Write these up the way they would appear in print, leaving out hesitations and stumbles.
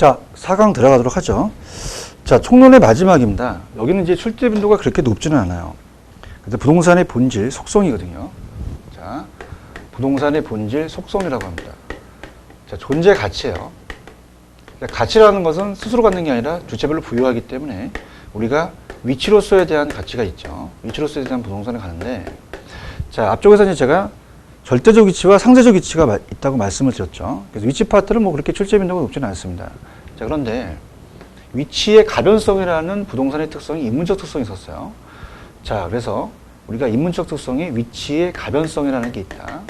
자, 4강 들어가도록 하죠. 자, 총론의 마지막입니다. 여기는 이제 출제 빈도가 그렇게 높지는 않아요. 근데 부동산의 본질, 속성이거든요. 자, 부동산의 본질, 속성이라고 합니다. 자, 존재 가치예요. 가치라는 것은 스스로 갖는 게 아니라 주체별로 부여하기 때문에 우리가 위치로서에 대한 가치가 있죠. 위치로서에 대한 부동산을 가는데, 자, 앞쪽에서 이제 제가 절대적 위치와 상대적 위치가 있다고 말씀을 드렸죠. 그래서 위치 파트는 뭐 그렇게 출제 빈도가 높지는 않습니다. 자, 그런데 위치의 가변성이라는 부동산의 특성이 인문적 특성이 있었어요. 자, 그래서 우리가 인문적 특성이 위치의 가변성이라는 게 있다.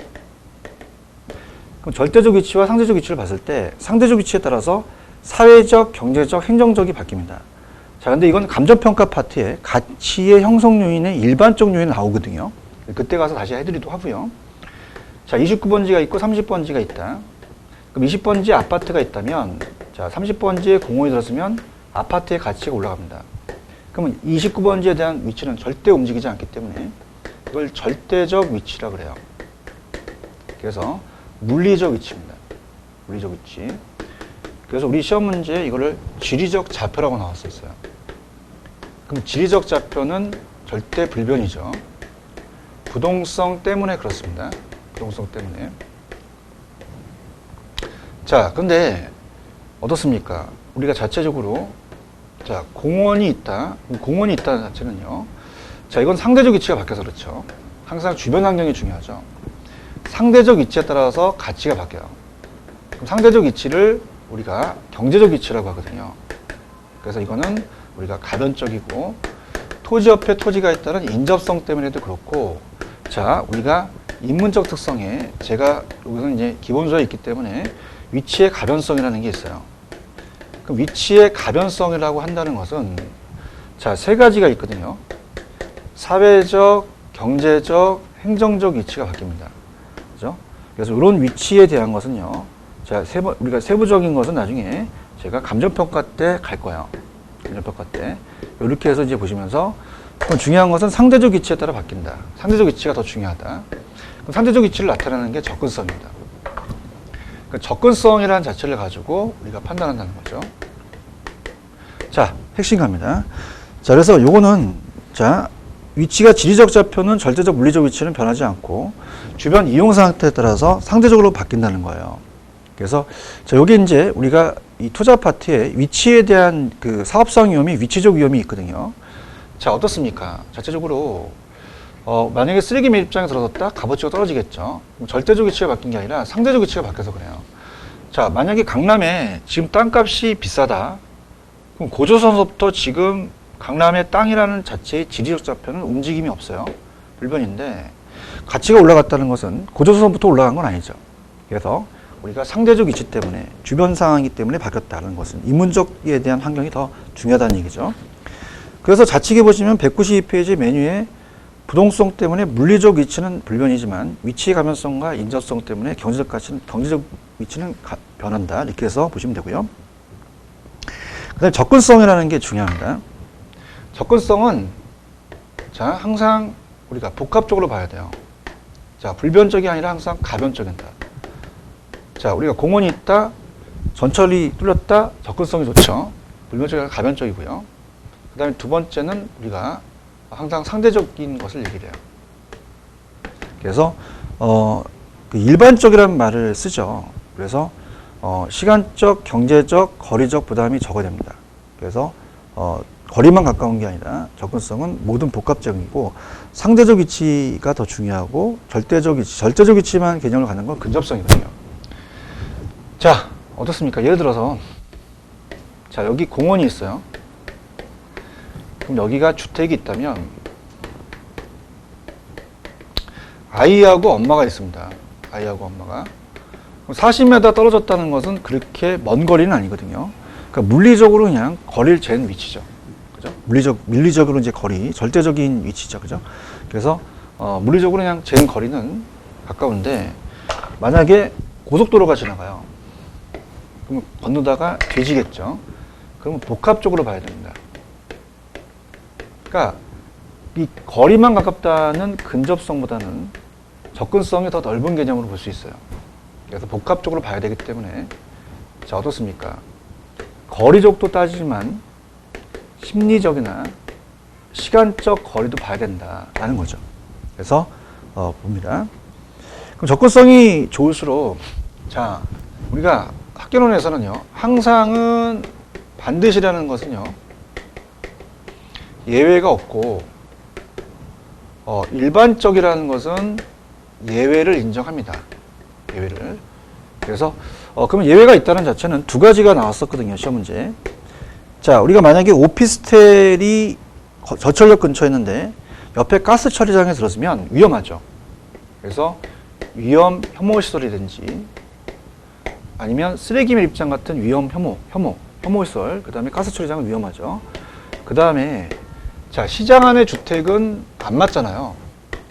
그럼 절대적 위치와 상대적 위치를 봤을 때 상대적 위치에 따라서 사회적, 경제적, 행정적이 바뀝니다. 자, 근데 이건 감정평가 파트에 가치의 형성 요인의 일반적 요인이 나오거든요. 그때 가서 다시 해드리도록 하고요. 자, 29번지가 있고 30번지가 있다. 그럼 20번지에 아파트가 있다면, 자, 30번지에 공원이 들었으면 아파트의 가치가 올라갑니다. 그러면 29번지에 대한 위치는 절대 움직이지 않기 때문에 이걸 절대적 위치라고 그래요. 그래서 물리적 위치입니다. 물리적 위치. 그래서 우리 시험 문제에 이거를 지리적 좌표라고 나왔었어요. 그럼 지리적 좌표는 절대 불변이죠. 부동성 때문에 그렇습니다. 부동성 때문에. 자, 근데 어떻습니까? 우리가 자체적으로, 자, 공원이 있다. 공원이 있다는 자체는요. 자, 이건 상대적 위치가 바뀌어서 그렇죠. 항상 주변 환경이 중요하죠. 상대적 위치에 따라서 가치가 바뀌어요. 그럼 상대적 위치를 우리가 경제적 위치라고 하거든요. 그래서 이거는 우리가 가변적이고, 토지 옆에 토지가 있다는 인접성 때문에도 그렇고, 자, 우리가 인문적 특성에 제가 여기서는 이제 기본소에 있기 때문에 위치의 가변성이라는 게 있어요. 그럼 위치의 가변성이라고 한다는 것은, 자, 세 가지가 있거든요. 사회적, 경제적, 행정적 위치가 바뀝니다. 그죠? 그래서 이런 위치에 대한 것은요. 자, 우리가 세부적인 것은 나중에 제가 감정평가 때 갈 거예요. 감정평가 때. 이렇게 해서 이제 보시면서, 그럼 중요한 것은 상대적 위치에 따라 바뀐다. 상대적 위치가 더 중요하다. 그럼 상대적 위치를 나타내는 게 접근성입니다. 그러니까 접근성이라는 자체를 가지고 우리가 판단한다는 거죠. 자, 핵심 갑니다. 자, 그래서 요거는, 자, 위치가 지리적 좌표는 절대적 물리적 위치는 변하지 않고 주변 이용 상태에 따라서 상대적으로 바뀐다는 거예요. 그래서, 자, 요게 이제 우리가 이 투자 파트에 위치에 대한 그 사업성 위험이 위치적 위험이 있거든요. 자, 어떻습니까? 자체적으로, 만약에 쓰레기 매입장에 들어섰다? 값어치가 떨어지겠죠. 절대적 위치가 바뀐 게 아니라 상대적 위치가 바뀌어서 그래요. 자, 만약에 강남에 지금 땅값이 비싸다. 그럼 고조선서부터 지금 강남의 땅이라는 자체의 지리적 좌표는 움직임이 없어요. 불변인데, 가치가 올라갔다는 것은 고조선서부터 올라간 건 아니죠. 그래서 우리가 상대적 위치 때문에, 주변 상황이기 때문에 바뀌었다는 것은 인문적에 대한 환경이 더 중요하다는 얘기죠. 그래서 좌측에 보시면 192페이지 메뉴에 부동성 때문에 물리적 위치는 불변이지만 위치의 가변성과 인접성 때문에 경제적 위치는 변한다. 이렇게 해서 보시면 되고요. 그 다음에 접근성이라는 게 중요합니다. 접근성은, 자, 항상 우리가 복합적으로 봐야 돼요. 자, 불변적이 아니라 항상 가변적이다. 자, 우리가 공원이 있다, 전철이 뚫렸다, 접근성이 좋죠. 불변적이 아니라 가변적이고요. 그 다음에 두 번째는 우리가 항상 상대적인 것을 얘기를 해요. 그래서, 그 일반적이라는 말을 쓰죠. 그래서, 시간적, 경제적, 거리적 부담이 적어야 됩니다. 그래서, 거리만 가까운 게 아니라 접근성은 모든 복합적이고 상대적 위치가 더 중요하고 절대적 위치만 개념을 갖는 건 근접성이거든요. 자, 어떻습니까? 예를 들어서, 자, 여기 공원이 있어요. 그럼 여기가 주택이 있다면 아이하고 엄마가 있습니다. 아이하고 엄마가. 40m 떨어졌다는 것은 그렇게 먼 거리는 아니거든요. 그러니까 물리적으로 그냥 거리를 잰 위치죠. 그죠? 물리적으로 이제 거리, 절대적인 위치죠. 그죠? 그래서, 물리적으로 그냥 잰 거리는 가까운데, 만약에 고속도로가 지나가요. 그럼 건너다가 뒤지겠죠. 그러면 복합적으로 봐야 됩니다. 그러니까 이 거리만 가깝다는 근접성보다는 접근성이 더 넓은 개념으로 볼 수 있어요. 그래서 복합적으로 봐야 되기 때문에, 자, 어떻습니까? 거리적도 따지지만 심리적이나 시간적 거리도 봐야 된다라는 거죠. 그래서 봅니다. 그럼 접근성이 좋을수록 자 우리가 학개론에서는요 항상은 반드시라는 것은요 예외가 없고 일반적이라는 것은 예외를 인정합니다. 예외를. 그래서 그러면 예외가 있다는 자체는 두 가지가 나왔었거든요. 시험 문제. 자, 우리가 만약에 오피스텔이 저철역 근처에 있는데 옆에 가스 처리장에 들어서면 위험하죠. 그래서 위험 혐오 시설이든지 아니면 쓰레기 매립장 같은 위험 혐오 시설, 그 다음에 가스 처리장은 위험하죠. 그 다음에 자, 시장 안의 주택은 안 맞잖아요.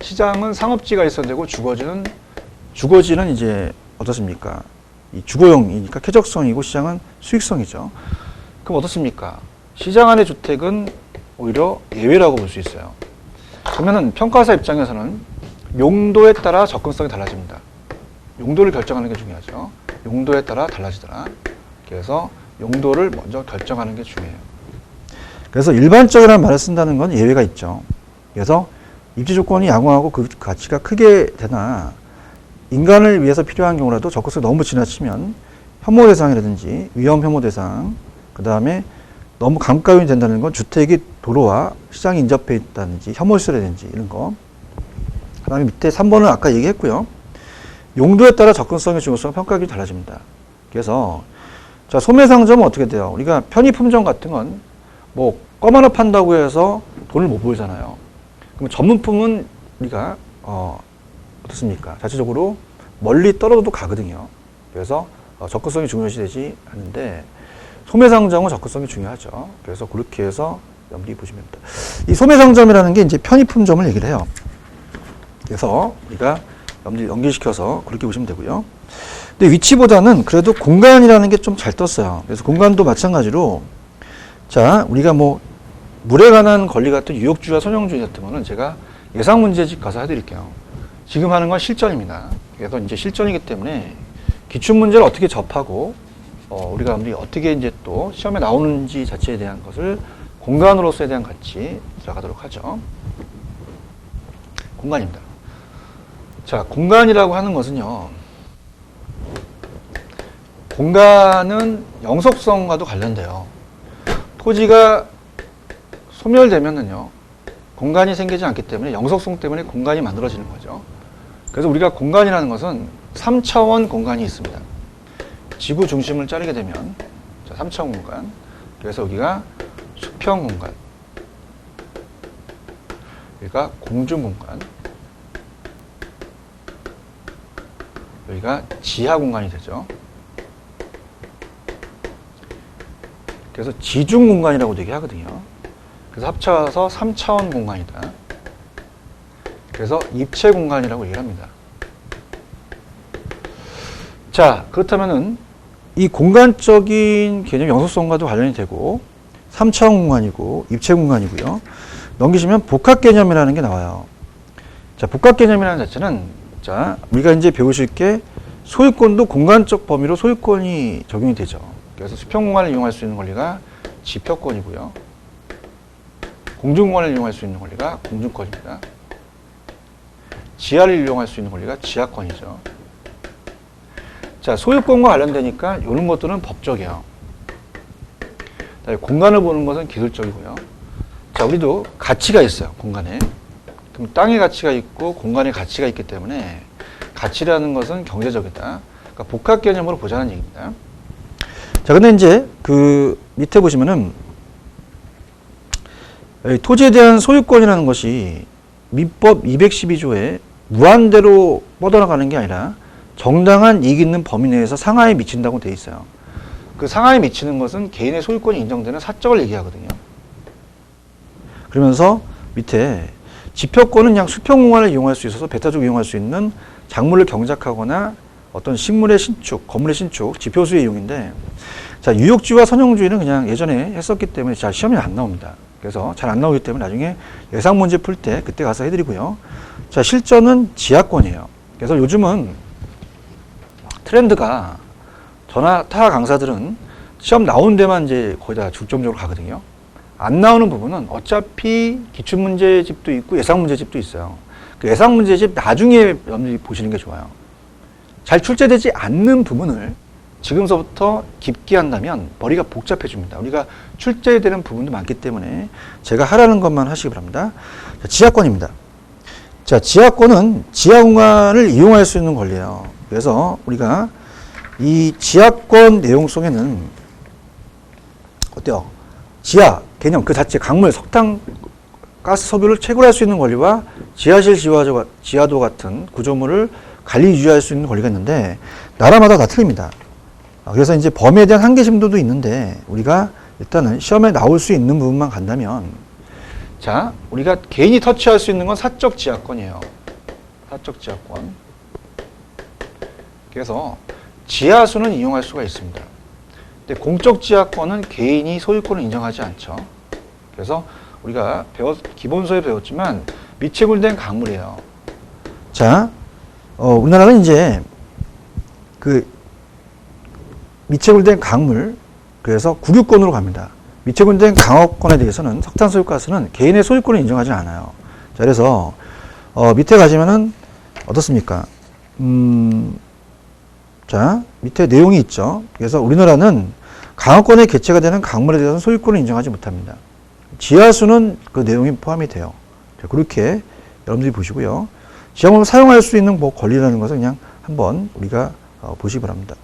시장은 상업지가 있어야 되고 주거지는 이제 어떻습니까? 이 주거용이니까 쾌적성이고 시장은 수익성이죠. 그럼 어떻습니까? 시장 안의 주택은 오히려 예외라고 볼 수 있어요. 그러면은 평가사 입장에서는 용도에 따라 접근성이 달라집니다. 용도를 결정하는 게 중요하죠. 용도에 따라 달라지더라. 그래서 용도를 먼저 결정하는 게 중요해요. 그래서 일반적이라는 말을 쓴다는 건 예외가 있죠. 그래서 입지 조건이 양호하고 그 가치가 크게 되나 인간을 위해서 필요한 경우라도 접근성이 너무 지나치면 혐오 대상이라든지 위험 혐오 대상, 그 다음에 너무 강가요인이 된다는 건 주택이 도로와 시장이 인접해 있다든지 혐오 시설이라든지 이런 거. 그 다음에 밑에 3번은 아까 얘기했고요. 용도에 따라 접근성의 중요성 평가하기 달라집니다. 그래서 자 소매상점은 어떻게 돼요? 우리가 편의품점 같은 건 뭐 껌 하나 판다고 해서 돈을 못 벌잖아요. 그럼 전문품은 우리가 어떻습니까? 자체적으로 멀리 떨어져도 가거든요. 그래서 접근성이 중요시되지 않는데 소매상점은 접근성이 중요하죠. 그래서 그렇게 해서 염두에 보시면 됩니다. 이 소매상점이라는 게 이제 편의품점을 얘기를 해요. 그래서 우리가 연결시켜서 그렇게 보시면 되고요. 근데 위치보다는 그래도 공간이라는 게 좀 잘 떴어요. 그래서 공간도 마찬가지로 자 우리가 뭐 물에 관한 권리 같은 유역주의와 선형주의 같은 거는 제가 예상 문제집 가서 해드릴게요. 지금 하는 건 실전입니다. 그래서 이제 실전이기 때문에 기출 문제를 어떻게 접하고 우리가 어떻게 이제 또 시험에 나오는지 자체에 대한 것을 공간으로서에 대한 같이 들어가도록 하죠. 공간입니다. 자, 공간이라고 하는 것은요. 공간은 영속성과도 관련돼요. 토지가 소멸되면은요. 공간이 생기지 않기 때문에 영속성 때문에 공간이 만들어지는 거죠. 그래서 우리가 공간이라는 것은 3차원 공간이 있습니다. 지구 중심을 자르게 되면 자, 3차원 공간. 그래서 여기가 수평 공간. 여기가 공중 공간. 여기가 지하 공간이 되죠. 그래서 지중 공간이라고 얘기하거든요. 그래서 합쳐서 3차원 공간이다. 그래서 입체 공간이라고 얘기를 합니다. 자, 그렇다면은 이 공간적인 개념 영속성과도 관련이 되고 3차원 공간이고 입체 공간이고요. 넘기시면 복합 개념이라는 게 나와요. 자, 복합 개념이라는 자체는 자, 우리가 이제 배우실 게 소유권도 공간적 범위로 소유권이 적용이 되죠. 그래서 수평 공간을 이용할 수 있는 권리가 지평권이고요. 공중 공간을 이용할 수 있는 권리가 공중권입니다. 지하를 이용할 수 있는 권리가 지하권이죠. 자, 소유권과 관련되니까 이런 것들은 법적이에요. 공간을 보는 것은 기술적이고요. 자, 우리도 가치가 있어요. 공간에. 그럼 땅의 가치가 있고 공간의 가치가 있기 때문에 가치라는 것은 경제적이다. 그러니까 복합 개념으로 보자는 얘기입니다. 자, 근데 이제 그 밑에 보시면은 토지에 대한 소유권이라는 것이 민법 212조에 무한대로 뻗어나가는 게 아니라 정당한 이익 있는 범위 내에서 상하에 미친다고 돼 있어요. 그 상하에 미치는 것은 개인의 소유권이 인정되는 사적을 얘기하거든요. 그러면서 밑에 지표권은 그냥 수평공간을 이용할 수 있어서 배타적으로 이용할 수 있는 작물을 경작하거나 어떤 식물의 신축, 건물의 신축, 지표수의 이용인데 자, 유역주의와 선형주의는 그냥 예전에 했었기 때문에 잘 시험에 안 나옵니다. 그래서 잘 안 나오기 때문에 나중에 예상 문제 풀 때 그때 가서 해드리고요. 자, 실전은 지하권이에요. 그래서 요즘은 트렌드가 저나 타 강사들은 시험 나온 데만 이제 거의 다 중점적으로 가거든요. 안 나오는 부분은 어차피 기출문제집도 있고 예상문제집도 있어요. 그 예상문제집 나중에 여러분들이 보시는 게 좋아요. 잘 출제되지 않는 부분을 지금서부터 깊게 한다면 머리가 복잡해집니다. 우리가 출제되는 부분도 많기 때문에 제가 하라는 것만 하시기 바랍니다. 자, 지하권입니다. 자, 지하권은 지하 공간을 이용할 수 있는 권리예요. 그래서 우리가 이 지하권 내용 속에는 어때요? 지하 개념 그 자체 강물, 석탄, 가스 석유를 채굴할 수 있는 권리와 지하실, 지하도 같은 구조물을 관리 유지할 수 있는 권리가 있는데 나라마다 다 틀립니다. 그래서 이제 범위에 대한 한계심도도 있는데 우리가 일단은 시험에 나올 수 있는 부분만 간다면 자, 우리가 개인이 터치할 수 있는 건 사적 지하권이에요. 사적 지하권. 그래서 지하수는 이용할 수가 있습니다. 근데 공적 지하권은 개인이 소유권을 인정하지 않죠. 그래서 우리가 기본서에 배웠지만 미채굴된 강물이에요. 자, 우리나라는 이제 그 미채굴된 강물, 그래서 국유권으로 갑니다. 미채굴된 강업권에 대해서는 석탄 소유가스는 개인의 소유권을 인정하지 않아요. 자, 그래서 밑에 가시면은 어떻습니까? 자, 밑에 내용이 있죠. 그래서 우리나라는 강업권에 개체가 되는 강물에 대해서는 소유권을 인정하지 못합니다. 지하수는 그 내용이 포함이 돼요. 자, 그렇게 여러분들이 보시고요. 지하물을 사용할 수 있는 뭐 권리라는 것을 그냥 한번 우리가 보시기 바랍니다.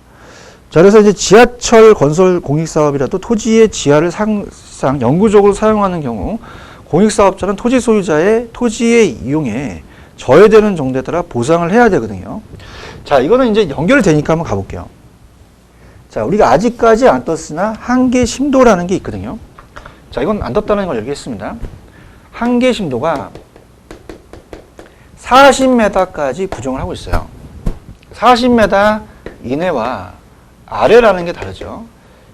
자, 그래서 이제 지하철 건설 공익사업이라도 토지의 지하를 사실상 영구적으로 사용하는 경우 공익사업자는 토지 소유자의 토지의 이용에 저해되는 정도에 따라 보상을 해야 되거든요. 자, 이거는 이제 연결되니까 한번 가볼게요. 자, 우리가 아직까지 안 떴으나 한계 심도라는 게 있거든요. 자, 이건 안 떴다는 걸 얘기했습니다. 한계 심도가 40m까지 구정을 하고 있어요. 40m 이내와 아래라는 게 다르죠.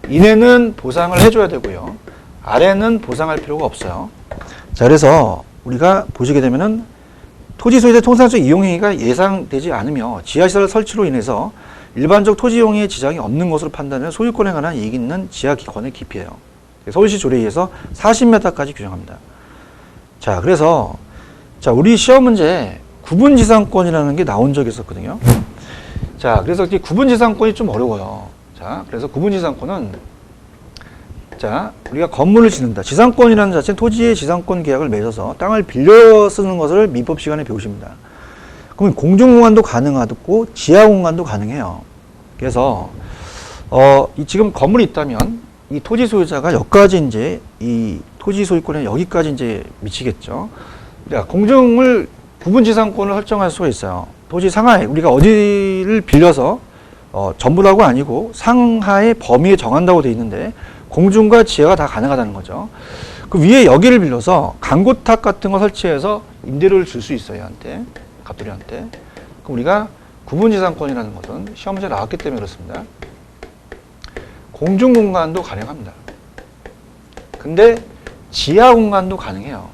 이내는 보상을 해줘야 되고요. 아래는 보상할 필요가 없어요. 자, 그래서 우리가 보시게 되면은 토지 소유자 통상적 이용행위가 예상되지 않으며 지하시설 설치로 인해서 일반적 토지 이용에 지장이 없는 것으로 판단해 소유권에 관한 이익이 있는 지하기권의 깊이예요. 서울시 조례에서 40m까지 규정합니다. 자, 그래서 자, 우리 시험 문제 구분지상권이라는 게 나온 적이 있었거든요. 자, 그래서 이 구분지상권이 좀 어려워요. 자, 그래서 구분지상권은 자, 우리가 건물을 짓는다. 지상권이라는 자체는 토지의 지상권 계약을 맺어서 땅을 빌려 쓰는 것을 민법 시간에 배우십니다. 그러면 공중공간도 가능하고 지하공간도 가능해요. 그래서 지금 건물이 있다면 이 토지 소유자가 여기까지 이제 이 토지 소유권에 여기까지 이제 미치겠죠. 그러니까 공중을 구분지상권을 설정할 수가 있어요. 토지 상하에 우리가 어디를 빌려서 전부라고 아니고 상하의 범위에 정한다고 돼 있는데 공중과 지하가 다 가능하다는 거죠. 그 위에 여기를 빌려서 강고탑 같은 거 설치해서 임대료를 줄 수 있어요, 얘한테. 갑돌이한테. 그럼 우리가 구분지상권이라는 것은 시험 문제 나왔기 때문에 그렇습니다. 공중공간도 가능합니다. 근데 지하공간도 가능해요.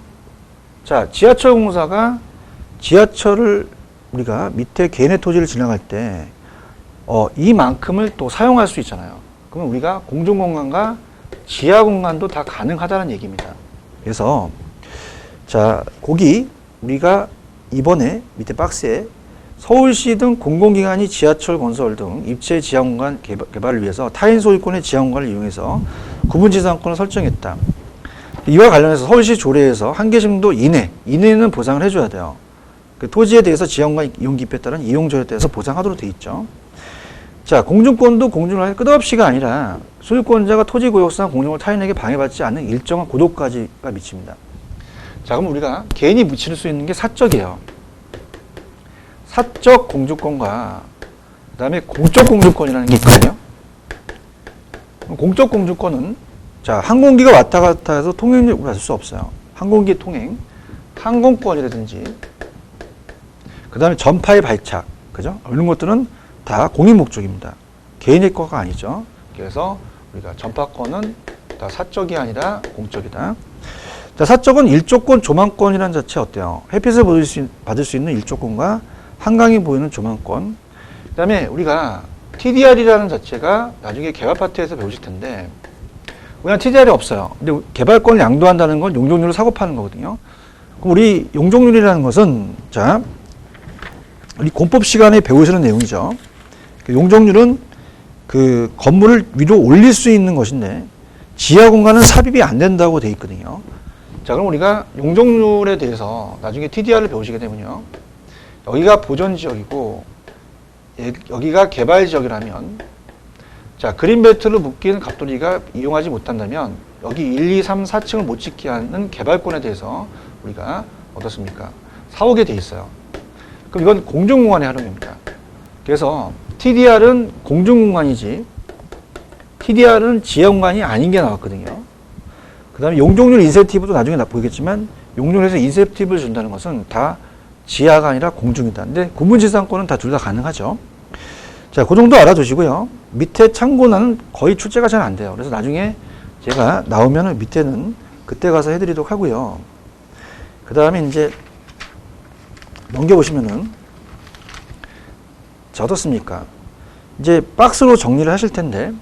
자, 지하철 공사가 지하철을 우리가 밑에 개인의 토지를 지나갈 때 이만큼을 또 사용할 수 있잖아요. 그러면 우리가 공중공간과 지하공간도 다 가능하다는 얘기입니다. 그래서 자, 거기 우리가 이번에 밑에 박스에 서울시 등 공공기관이 지하철 건설 등 입체 지하공간 개발을 위해서 타인 소유권의 지하공간을 이용해서 구분지상권을 설정했다. 이와 관련해서 서울시 조례에서 한계심도 이내는 보상을 해줘야 돼요. 그 토지에 대해서 지하공간 이용 깊이에 따른 이용조에 대해서 보상하도록 돼 있죠. 자, 공중권도 공중을 끝없이가 아니라 소유권자가 토지구역상 공중을 타인에게 방해받지 않는 일정한 고도까지가 미칩니다. 자, 그럼 우리가 개인이 미칠 수 있는 게 사적이에요. 사적 공주권과 그 다음에 공적 공주권이라는 게 있거든요. 공적 공주권은 자, 항공기가 왔다 갔다 해서 통행료를 받을 수 없어요. 항공기 통행, 항공권이라든지 그 다음에 전파의 발착, 그죠? 이런 것들은 다 공익 목적입니다. 개인의 거가 아니죠. 그래서 우리가 전파권은 다 사적이 아니라 공적이다. 자, 사적은 일조권, 조망권이라는 자체 어때요? 햇빛을 받을 수 있는 일조권과 한강이 보이는 조망권. 그 다음에 우리가 TDR이라는 자체가 나중에 개발 파트에서 배우실 텐데, 그냥 TDR이 없어요. 근데 개발권을 양도한다는 건 용적률을 사고 파는 거거든요. 그럼 우리 용적률이라는 것은, 자, 우리 공법 시간에 배우시는 내용이죠. 용적률은 그 건물을 위로 올릴 수 있는 것인데, 지하 공간은 삽입이 안 된다고 돼 있거든요. 자, 그럼 우리가 용적률에 대해서 나중에 TDR을 배우시게 되면요. 여기가 보전 지역이고, 여기가 개발 지역이라면, 자, 그린벨트를 묶인 갑돌이가 이용하지 못한다면, 여기 1, 2, 3, 4층을 못 짓게 하는 개발권에 대해서 우리가 어떻습니까? 사오게 돼 있어요. 그럼 이건 공중공간의 활용입니다. 그래서 TDR은 공중공간이지, TDR은 지하공간이 아닌 게 나왔거든요. 그 다음에 용적률 인센티브도 나중에 보이겠지만, 용적률에서 인센티브를 준다는 것은 다 지하가 아니라 공중이다. 근데 구분지상권은 다 둘 다 가능하죠. 자, 그 정도 알아두시고요. 밑에 참고는 거의 출제가 잘 안 돼요. 그래서 나중에 제가 나오면은 밑에는 그때 가서 해드리도록 하고요. 그 다음에 이제 넘겨보시면은, 자, 어떻습니까? 이제 박스로 정리를 하실 텐데,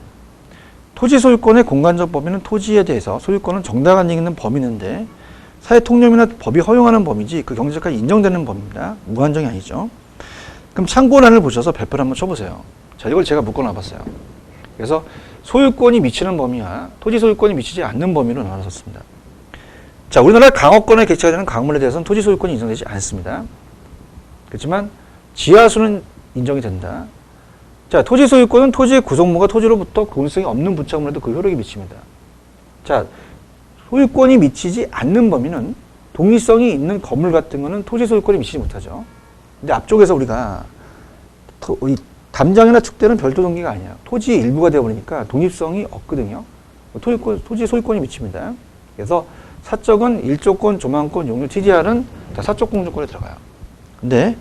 토지 소유권의 공간적 범위는 토지에 대해서 소유권은 정당한 이익 있는 범위인데, 사회 통념이나 법이 허용하는 범위지 그 경제적까지 인정되는 범위입니다. 무한정이 아니죠. 그럼 참고란을 보셔서 별표를 한번 쳐보세요. 자, 이걸 제가 묶어놔봤어요. 그래서 소유권이 미치는 범위와 토지 소유권이 미치지 않는 범위로 나눠졌습니다. 자, 우리나라 강업권에 개체가 되는 강물에 대해서는 토지 소유권이 인정되지 않습니다. 그렇지만 지하수는 인정이 된다. 자, 토지 소유권은 토지의 구성물과 토지로부터 공유성이 없는 부착물에도 그 효력이 미칩니다. 자, 소유권이 미치지 않는 범위는 독립성이 있는 건물 같은 거는 토지 소유권이 미치지 못하죠. 근데 앞쪽에서 우리가 이 담장이나 축대는 별도 동기가 아니야. 토지의 일부가 되어버리니까 독립성이 없거든요. 토지 소유권이 미칩니다. 그래서 사적은 일조권, 조망권, 용률, TDR은 다 사적 공조권에 들어가요. 근데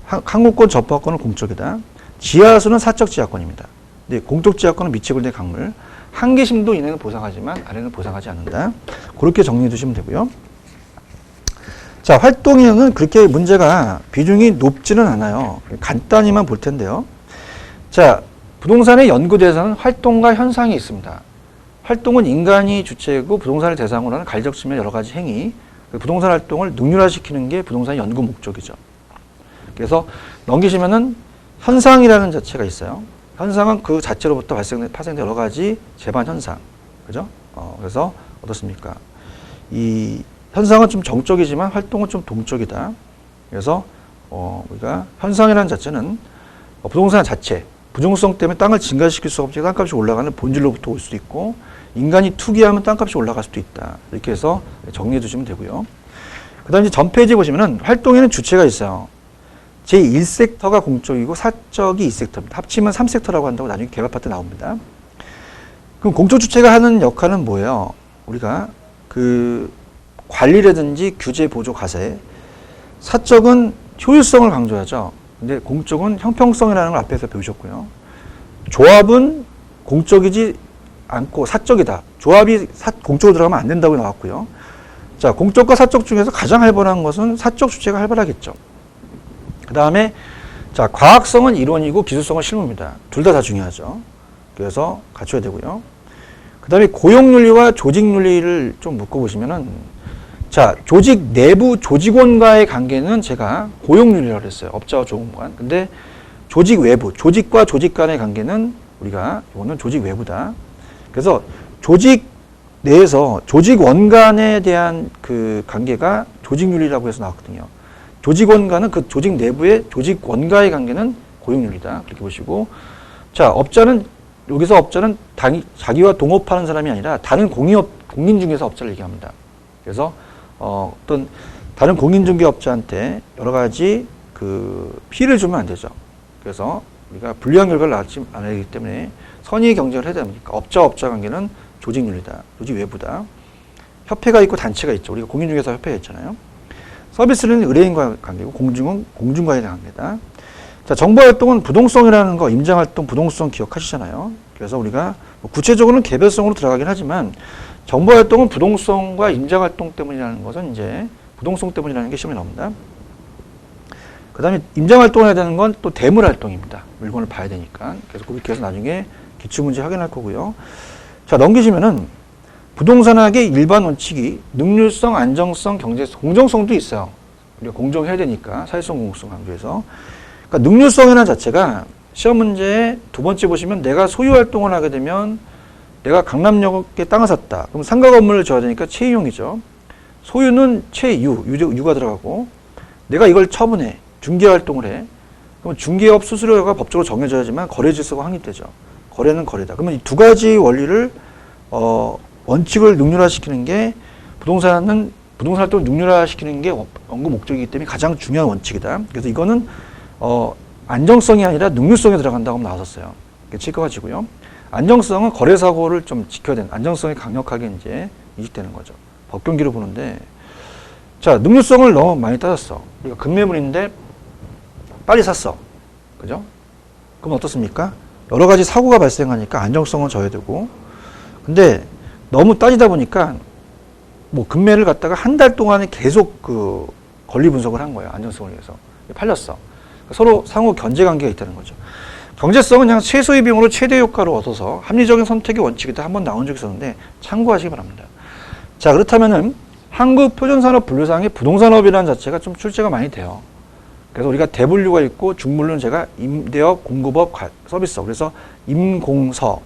항구권, 접하권은 공적이다. 지하수는 사적 지하권입니다. 근데 공적 지하권은 미치불대 강물. 한 개심도 이내는 보상하지만 아래는 보상하지 않는다. 그렇게 정리해 두시면 되고요. 자, 활동에는 그렇게 문제가 비중이 높지는 않아요. 간단히만 볼 텐데요. 자, 부동산의 연구 대상은 활동과 현상이 있습니다. 활동은 인간이 주체고 부동산을 대상으로 하는 관리적 측면 여러 가지 행위, 부동산 활동을 능률화시키는 게 부동산 연구 목적이죠. 그래서 넘기시면은 현상이라는 자체가 있어요. 현상은 그 자체로부터 파생된 여러 가지 재반 현상. 그죠? 그래서 어떻습니까? 이 현상은 좀 정적이지만 활동은 좀 동적이다. 그래서 우리가 현상이라는 자체는 부동산 자체, 부정성 때문에 땅을 증가시킬 수 없이 땅값이 올라가는 본질로부터 올 수도 있고, 인간이 투기하면 땅값이 올라갈 수도 있다. 이렇게 해서 정리해 두시면 되고요. 그 다음에 전 페이지 보시면은 활동에는 주체가 있어요. 제1섹터가 공적이고 사적이 2섹터입니다. 합치면 3섹터라고 한다고 나중에 개발 파트 나옵니다. 그럼 공적 주체가 하는 역할은 뭐예요? 우리가 그 관리라든지 규제, 보조, 과세. 사적은 효율성을 강조하죠. 근데 공적은 형평성이라는 걸 앞에서 배우셨고요. 조합은 공적이지 않고 사적이다. 조합이 공적으로 들어가면 안 된다고 나왔고요. 자, 공적과 사적 중에서 가장 활발한 것은 사적 주체가 활발하겠죠. 그 다음에 자, 과학성은 이론이고 기술성은 실무입니다. 둘 다 중요하죠. 그래서 갖춰야 되고요. 그 다음에 고용윤리와 조직윤리를 좀 묶어보시면은, 자, 조직 내부 조직원과의 관계는 제가 고용윤리라고 했어요. 업자와 조공간. 근데 조직 외부, 조직과 조직 간의 관계는 우리가 이거는 조직 외부다. 그래서 조직 내에서 조직원 간에 대한 그 관계가 조직윤리라고 해서 나왔거든요. 조직원과는 그 조직 내부의 조직원과의 관계는 고용윤리다. 그렇게 보시고, 자, 업자는 여기서 업자는 자기와 동업하는 사람이 아니라 다른 공인 중개사 업자를 얘기합니다. 그래서 어떤 다른 공인중개업자한테 여러 가지 그 피해를 주면 안 되죠. 그래서 우리가 불리한 결과를 낳지 않아야 하기 때문에 선의의 경쟁을 해야 됩니까? 업자 관계는 조직윤리다. 조직 외부다. 협회가 있고 단체가 있죠. 우리가 공인중개사 협회가 있잖아요. 서비스는 의뢰인과의 관계고 공중은 공중과의 관계다. 자, 정보활동은 부동성이라는 거, 임장활동, 부동성 기억하시잖아요. 그래서 우리가 구체적으로는 개별성으로 들어가긴 하지만 정보활동은 부동성과 임장활동 때문이라는 것은 이제 부동성 때문이라는 게 시험에 나옵니다. 그 다음에 임장 활동을 해야 되는 건 또 대물 활동입니다. 물건을 봐야 되니까. 그래서 그렇게 해서 나중에 기출문제 확인할 거고요. 자, 넘기시면은 부동산학의 일반 원칙이 능률성, 안정성, 경제성, 공정성도 있어요. 우리가 공정해야 되니까 사회성, 공정성 강조해서. 그러니까 능률성이라는 자체가 시험 문제에 두 번째 보시면 내가 소유 활동을 하게 되면 내가 강남역에 땅을 샀다. 그럼 상가 건물을 지어야 되니까 채이용이죠. 소유는 채유, 유가 들어가고 내가 이걸 처분해. 중개 활동을 해. 그러면 중개업 수수료가 법적으로 정해져야지만 거래 질서가 확립되죠. 거래는 거래다. 그러면 이 두 가지 원리를 원칙을 능률화시키는 게 부동산 활동을 능률화시키는 게 원고 목적이기 때문에 가장 중요한 원칙이다. 그래서 이거는 안정성이 아니라 능률성에 들어간다고 나왔었어요. 체크하시고요. 안정성은 거래사고를 좀 지켜야 되는, 안정성이 강력하게 이제 이식되는 거죠. 법경기로 보는데, 자, 능률성을 너무 많이 따졌어. 이거 급매물인데 빨리 샀어. 그죠? 그럼 어떻습니까? 여러 가지 사고가 발생하니까 안정성은 져야 되고, 근데 너무 따지다 보니까 뭐 급매를 갖다가 한 달 동안에 계속 그 권리 분석을 한 거예요. 안정성을 위해서. 팔렸어. 서로 상호 견제 관계가 있다는 거죠. 경제성은 그냥 최소의 비용으로 최대 효과를 얻어서 합리적인 선택의 원칙이다. 한번 나온 적이 있었는데 참고하시기 바랍니다. 자, 그렇다면은 한국표준산업분류상의 부동산업이라는 자체가 좀 출제가 많이 돼요. 그래서 우리가 대분류가 있고 중분류는 제가 임대업, 공급업, 서비스업. 그래서 임공서.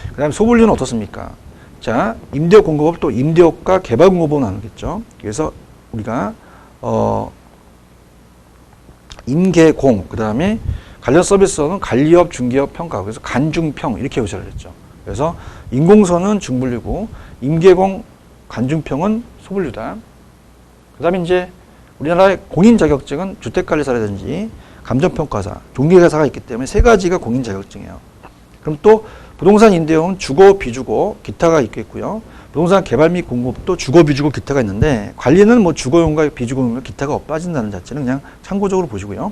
그 다음에 소분류는 어떻습니까? 자, 임대업, 공급업 또 임대업과 개발공급업으로 나누겠죠. 그래서 우리가 임개공, 그 다음에 관련 서비스는 관리업, 중개업, 평가. 그래서 간중평 이렇게 요시를 했죠. 그래서 인공서는 중분류고 임개공, 간중평은 소분류다. 그 다음에 이제 우리나라의 공인 자격증은 주택관리사라든지 감정평가사, 종기회사가 있기 때문에 세 가지가 공인 자격증이에요. 그럼 또 부동산 임대업은 주거, 비주거, 기타가 있겠고요. 부동산 개발 및 공급도 주거, 비주거, 기타가 있는데 관리는 뭐 주거용과 비주거용과 기타가 빠진다는 자체는 그냥 참고적으로 보시고요.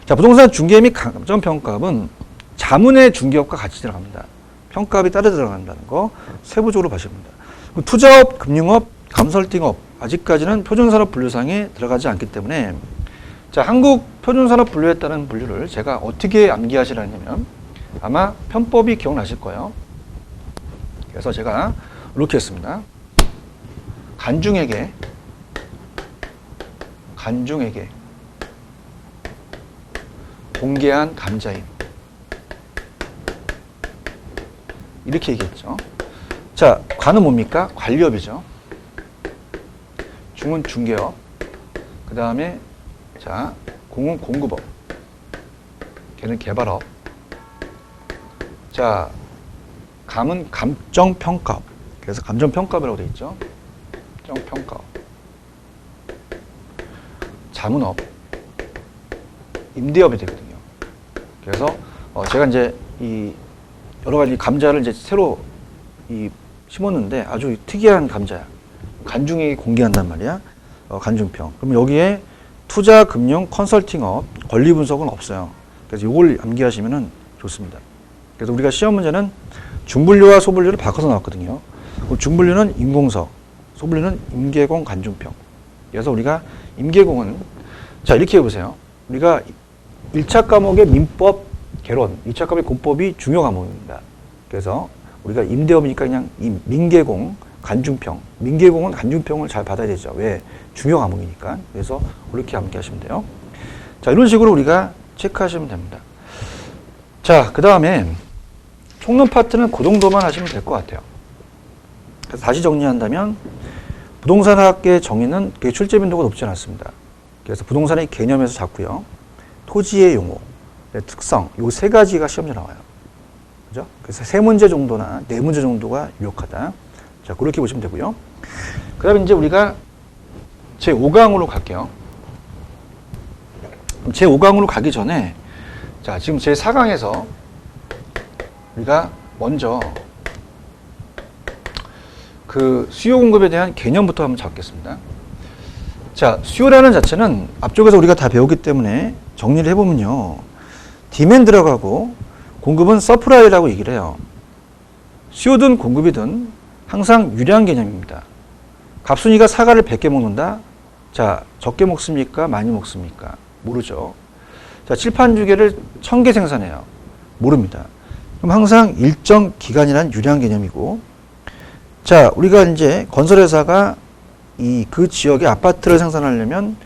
자, 부동산 중개 및 감정평가업은 자문의 중개업과 같이 들어갑니다. 평가업이 따로 들어간다는 거 세부적으로 보시면 됩니다. 투자업, 금융업, 컨설팅업 아직까지는 표준산업 분류상에 들어가지 않기 때문에 자, 한국 표준산업 분류에 따른 분류를 제가 어떻게 암기하시라냐면 아마 편법이 기억나실 거예요. 그래서 제가 이렇게 했습니다. 간중에게 공개한 감자임 이렇게 얘기했죠. 자, 관은 뭡니까? 관리업이죠. 중은 중개업, 그 다음에 자, 공은 공급업, 걔는 개발업, 자, 감은 감정평가업. 그래서 감정평가업이라고 되어 있죠. 감정평가업. 자문업, 임대업이 되거든요. 그래서 제가 이제 이 여러 가지 감자를 이제 새로 심었는데 아주 특이한 감자야. 간중이 공개한단 말이야. 간중평. 그럼 여기에 투자, 금융, 컨설팅업, 권리 분석은 없어요. 그래서 이걸 암기하시면 좋습니다. 그래서 우리가 시험 문제는 중분류와 소분류를 바꿔서 나왔거든요. 중분류는 인공서, 소분류는 임계공, 간중평. 그래서 우리가 임계공은 자, 이렇게 해보세요. 우리가 1차 과목의 민법, 개론, 2차 과목의 공법이 중요 과목입니다. 그래서 우리가 임대업이니까 그냥 민계공, 간중평. 민계공은 간중평을 잘 받아야 되죠. 왜? 중요 과목이니까. 그래서 그렇게 암기하시면 돼요. 자, 이런 식으로 우리가 체크하시면 됩니다. 자, 그 다음에 총론 파트는 그 정도만 하시면 될 것 같아요. 그래서 다시 정리한다면 부동산학의 정의는 그게 출제 빈도가 높지 않습니다. 그래서 부동산의 개념에서 잡고요. 토지의 용어, 특성, 요 세 가지가 시험에 나와요. 그죠? 그래서 세 문제 정도나 네 문제 정도가 유력하다. 자, 그렇게 보시면 되고요. 그 다음에 이제 우리가 제5강으로 갈게요. 제5강으로 가기 전에 자, 지금 제4강에서 우리가 먼저 그 수요 공급에 대한 개념부터 한번 잡겠습니다. 자, 수요라는 자체는 앞쪽에서 우리가 다 배웠기 때문에 정리를 해보면요. 디맨드라고 공급은 서프라이라고 얘기를 해요. 수요든 공급이든 항상 유리한 개념입니다. 갑순이가 사과를 100개 먹는다? 자, 적게 먹습니까? 많이 먹습니까? 모르죠. 자, 칠판 주개를 1000개 생산해요. 모릅니다. 그럼 항상 일정 기간이란 유리한 개념이고, 자, 우리가 이제 건설회사가 그 지역의 아파트를 생산하려면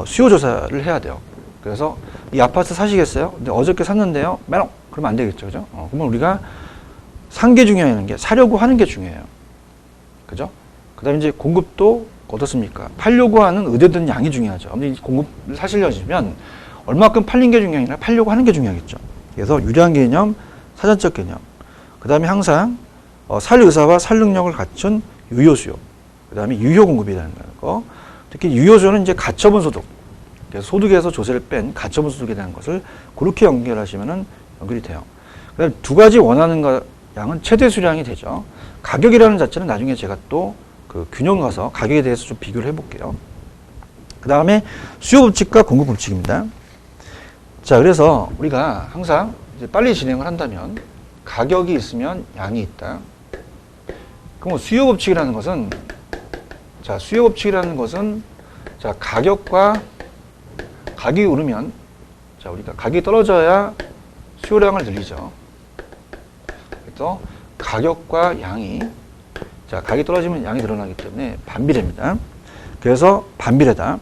수요 조사를 해야 돼요. 그래서 이 아파트 사시겠어요? 근데 어저께 샀는데요. 매너 그러면 안 되겠죠, 그죠? 그러면 우리가 산 게 중요한 게 사려고 하는 게 중요해요. 그죠? 그다음에 이제 공급도 어떻습니까? 팔려고 하는 의뢰된 양이 중요하죠. 근데 공급을 사시려면 얼마큼 팔린 게 중요한 게 아니라 팔려고 하는 게 중요하겠죠. 그래서 유리한 개념, 사전적 개념. 그다음에 항상 살 의사와 살 능력을 갖춘 유효 수요. 그다음에 유효 공급이라는 거. 특히 유효 수요는 이제 가처분 소득. 그래서 소득에서 조세를 뺀 가처분 소득에 대한 것을 그렇게 연결하시면은 연결이 돼요. 그다음에 두 가지 원하는 양은 최대 수량이 되죠. 가격이라는 자체는 나중에 제가 또 그 균형 가서 가격에 대해서 좀 비교를 해볼게요. 그 다음에 수요 법칙과 공급 법칙입니다. 자, 그래서 우리가 항상 이제 빨리 진행을 한다면 가격이 있으면 양이 있다. 그럼 수요 법칙이라는 것은 자, 수요 법칙이라는 것은 자, 가격이 오르면 자, 우리가 가격이 떨어져야 수요량을 늘리죠. 그래서 가격과 양이 자, 가격이 떨어지면 양이 늘어나기 때문에 반비례입니다. 그래서 반비례다.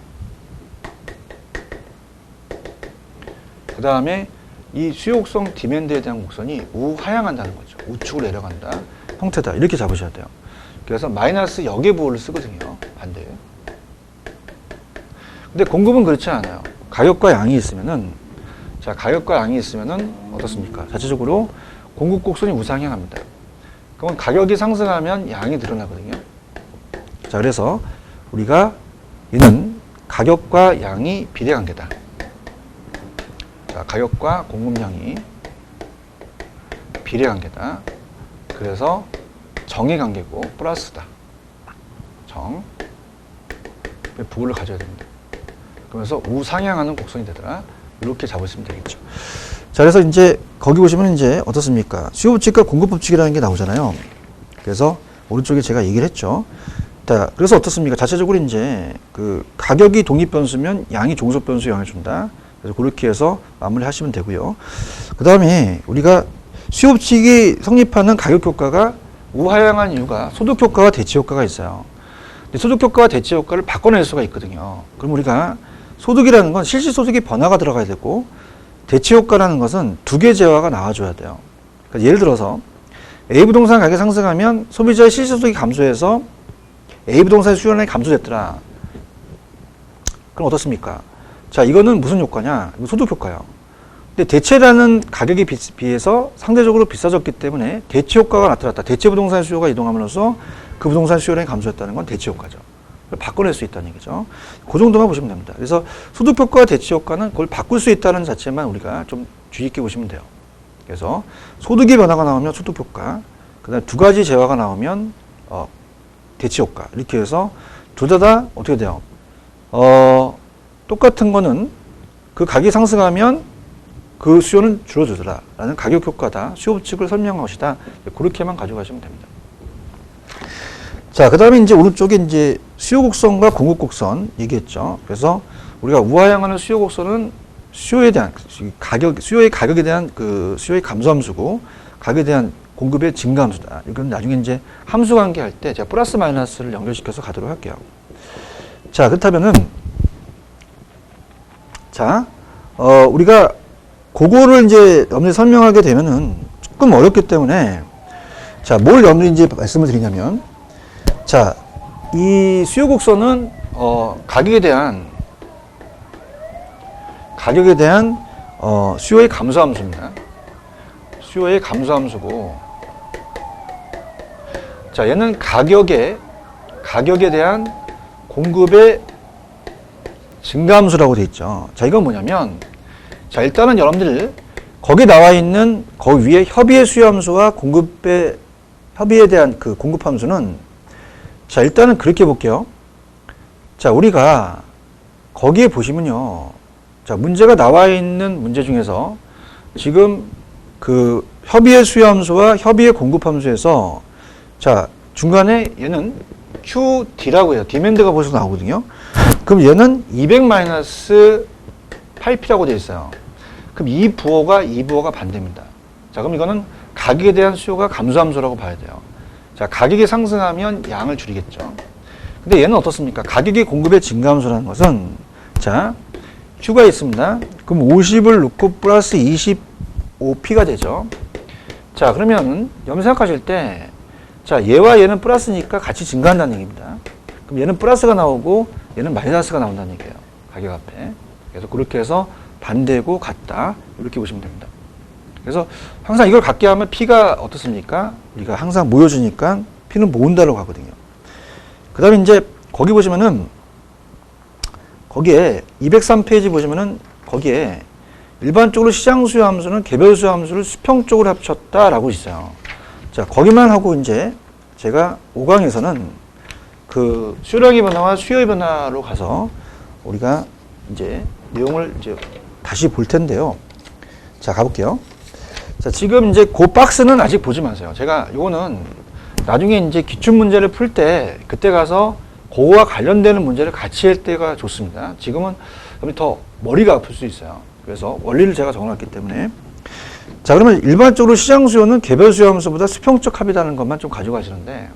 그 다음에 이 수요곡선 디맨드에 대한 곡선이 우하향한다는 거죠. 우측으로 내려간다. 형태다. 이렇게 잡으셔야 돼요. 그래서 마이너스 역의 부호를 쓰거든요. 반대에. 근데 공급은 그렇지 않아요. 가격과 양이 있으면은 자, 가격과 양이 있으면은 어떻습니까? 자체적으로 공급 곡선이 우상향합니다. 그러면 가격이 상승하면 양이 늘어나거든요. 자, 그래서 우리가 이는 가격과 양이 비례관계다. 자, 가격과 공급량이 비례관계다. 그래서 정의 관계고 플러스다. 정. 부호를 가져야 됩니다. 그러면서 우상향하는 곡선이 되더라. 이렇게 잡으시면 되겠죠. 자, 그래서 이제 거기 보시면 이제 어떻습니까? 수요 법칙과 공급 법칙이라는 게 나오잖아요. 그래서 오른쪽에 제가 얘기를 했죠. 자, 그래서 어떻습니까? 자체적으로 이제 그 가격이 독립 변수면 양이 종속 변수에 영향을 준다. 그래서 그렇게 해서 마무리 하시면 되고요. 그 다음에 우리가 수요 법칙이 성립하는 가격 효과가 우하향한 이유가 소득 효과와 대체 효과가 있어요. 근데 소득 효과와 대체 효과를 바꿔낼 수가 있거든요. 그럼 우리가 소득이라는 건 실질 소득의 변화가 들어가야 되고 대체 효과라는 것은 두 개 재화가 나와줘야 돼요. 그러니까 예를 들어서 A 부동산 가격이 상승하면 소비자의 실질 소득이 감소해서 A 부동산의 수요량이 감소됐더라. 그럼 어떻습니까? 자, 이거는 무슨 효과냐? 이거 소득 효과예요. 근데 대체라는 가격에 비해서 상대적으로 비싸졌기 때문에 대체 효과가 나타났다. 대체 부동산 수요가 이동함으로써 그 부동산 수요량이 감소했다는 건 대체 효과죠. 바꿔낼 수 있다는 얘기죠. 그 정도만 보시면 됩니다. 그래서 소득 효과와 대체 효과는 그걸 바꿀 수 있다는 자체만 우리가 좀 주의 있게 보시면 돼요. 그래서 소득의 변화가 나오면 소득 효과, 그다음에 두 가지 재화가 나오면 대체 효과 이렇게 해서 둘 다 어떻게 돼요? 똑같은 거는 그 가격이 상승하면 그 수요는 줄어들더라라는 가격 효과다. 수요 법칙을 설명한 것이다. 그렇게만 가져가시면 됩니다. 자, 그 다음에 이제 오른쪽에 이제 수요 곡선과 공급 곡선 얘기했죠. 그래서 우리가 우하향하는 수요 곡선은 수요에 대한 수요의 가격에 대한 그 수요의 감소함수고 가격에 대한 공급의 증가함수다. 이건 나중에 이제 함수 관계 할 때 제가 플러스 마이너스를 연결시켜서 가도록 할게요. 자, 그렇다면은 자, 우리가 그거를 이제 여러분들이 설명하게 되면은 조금 어렵기 때문에 자, 뭘 여러분들이 이제 말씀을 드리냐면 자, 이 수요 곡선은 가격에 대한 수요의 감소함수입니다. 수요의 감소함수고, 자, 얘는 가격에 대한 공급의 증가함수라고 되어 있죠. 자, 이건 뭐냐면, 자, 일단은 여러분들 거기 나와 있는 거기 위에 협의의 수요함수와 협의에 대한 그 공급함수는 자, 일단은 그렇게 볼게요. 자, 우리가 거기에 보시면요. 자, 문제가 나와 있는 문제 중에서 지금 그 협의의 수요함수와 협의의 공급함수에서 자, 중간에 얘는 QD라고 해요. 디맨드가 벌써 나오거든요. 그럼 얘는 200 마이너스 8P라고 되어 있어요. 그럼 이 부호가 반대입니다. 자, 그럼 이거는 가격에 대한 수요가 감소함수라고 봐야 돼요. 자, 가격이 상승하면 양을 줄이겠죠. 근데 얘는 어떻습니까? 가격이 공급의 증가함수라는 것은, 자, Q가 있습니다. 그럼 50을 넣고 플러스 25P가 되죠. 자, 그러면 여러분 생각하실 때, 자, 얘와 얘는 플러스니까 같이 증가한다는 얘기입니다. 그럼 얘는 플러스가 나오고 얘는 마이너스가 나온다는 얘기예요. 가격 앞에. 그래서 그렇게 해서 반대고 같다. 이렇게 보시면 됩니다. 그래서 항상 이걸 갖게 하면 P가 어떻습니까? 우리가 항상 모여주니까 P는 모은다고 하거든요. 그 다음에 이제 거기 보시면은 거기에 203페이지 보시면은 거기에 일반적으로 시장 수요 함수는 개별 수요 함수를 수평적으로 합쳤다라고 있어요. 자, 거기만 하고 이제 제가 5강에서는 그 수요량의 변화와 수요의 변화로 가서 우리가 이제 내용을 이제 다시 볼 텐데요. 자, 가볼게요. 자, 지금 이제 그 박스는 아직 보지 마세요. 제가 요거는 나중에 이제 기출 문제를 풀 때 그때 가서 그거와 관련되는 문제를 같이 할 때가 좋습니다. 지금은 더 머리가 아플 수 있어요. 그래서 원리를 제가 적어놨기 때문에. 자, 그러면 일반적으로 시장 수요는 개별 수요 함수보다 수평적 합이라는 것만 좀 가져가시는데,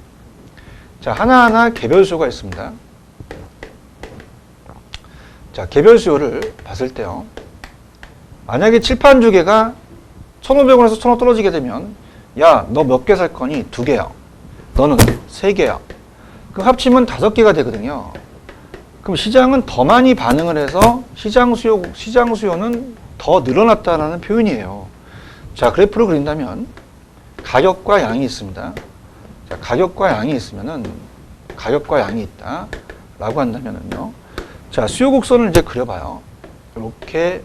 자, 하나하나 개별 수요가 있습니다. 자, 개별 수요를 봤을 때요. 만약에 칠판 두 개가 1,500원에서 1,000원 떨어지게 되면, 야, 너 몇 개 살 거니? 2개야. 너는 3개야. 그럼 합치면 5개가 되거든요. 그럼 시장은 더 많이 반응을 해서 시장 수요는 더 늘어났다라는 표현이에요. 자, 그래프를 그린다면 가격과 양이 있습니다. 자, 가격과 양이 있으면은 가격과 양이 있다 라고 한다면은요. 자, 수요 곡선을 이제 그려봐요. 이렇게.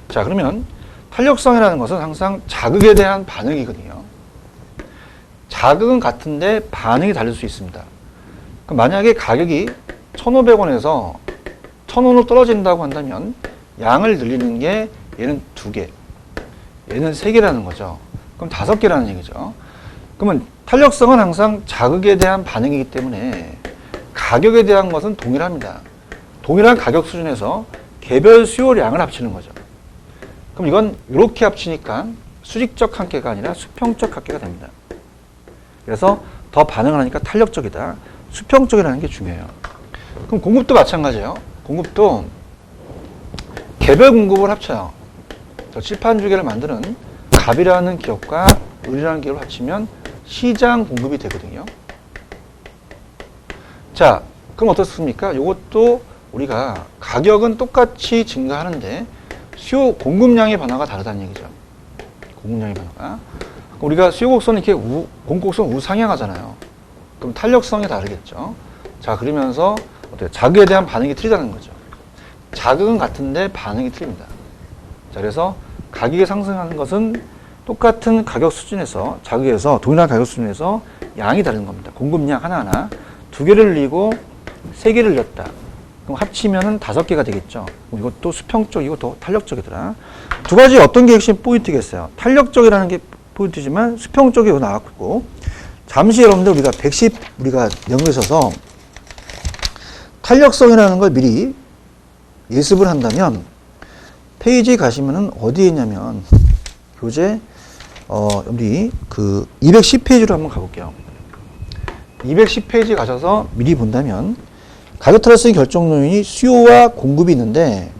자, 그러면 탄력성이라는 것은 항상 자극에 대한 반응이거든요. 자극은 같은데 반응이 다를 수 있습니다. 그럼 만약에 가격이 1,500원에서 1,000원으로 떨어진다고 한다면 양을 늘리는 게 얘는 2개, 얘는 3개라는 거죠. 그럼 5개라는 얘기죠. 그러면 탄력성은 항상 자극에 대한 반응이기 때문에 가격에 대한 것은 동일합니다. 동일한 가격 수준에서 개별 수요량을 합치는 거죠. 그럼 이건 이렇게 합치니까 수직적 한계가 아니라 수평적 한계가 됩니다. 그래서 더 반응을 하니까 탄력적이다. 수평적이라는 게 중요해요. 그럼 공급도 마찬가지예요. 공급도 개별 공급을 합쳐요. 저 칠판 주개를 만드는 갑이라는 기업과 을이라는 기업을 합치면 시장 공급이 되거든요. 자, 그럼 어떻습니까? 이것도 우리가 가격은 똑같이 증가하는데 수요 공급량의 변화가 다르다는 얘기죠. 공급량의 변화가. 우리가 수요 곡선은 이렇게 공급곡선 우상향하잖아요. 그럼 탄력성이 다르겠죠. 자, 그러면서 어때요? 자극에 대한 반응이 틀리다는 거죠. 자극은 같은데 반응이 틀립니다. 자, 그래서 가격이 상승하는 것은 똑같은 가격 수준에서 자극에서 동일한 가격 수준에서 양이 다른 겁니다. 공급량 하나하나 2개를 늘리고 3개를 늘렸다. 그럼 합치면은 5개가 되겠죠. 이것도 수평적이고 더 탄력적이더라. 두 가지 어떤 게 핵심 포인트겠어요? 탄력적이라는 게 포인트지만 수평적이 나왔고, 잠시 여러분들 우리가 110 우리가 연구해서 탄력성이라는 걸 미리 예습을 한다면 페이지에 가시면은 어디에 있냐면 교재 우리 그 210페이지로 한번 가볼게요. 210페이지 가셔서 미리 본다면 가격 탄력성의 결정 요인이 수요와 공급이 있는데,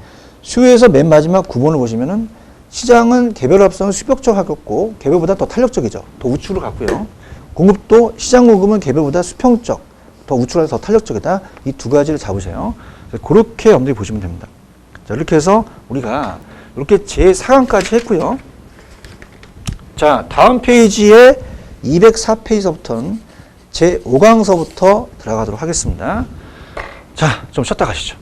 수요에서 맨 마지막 9번을 보시면은 시장은 개별 합성은 수평적 하겠고 개별보다 더 탄력적이죠. 더 우측으로 갔고요. 공급도 시장 공급은 개별보다 수평적, 더 우측으로 더 탄력적이다. 이 두 가지를 잡으세요. 그렇게 여러분들이 보시면 됩니다. 자, 이렇게 해서 우리가 이렇게 제4강까지 했고요. 자, 다음 페이지에 204페이지서부터는 제5강서부터 들어가도록 하겠습니다. 자, 좀 쉬었다 가시죠.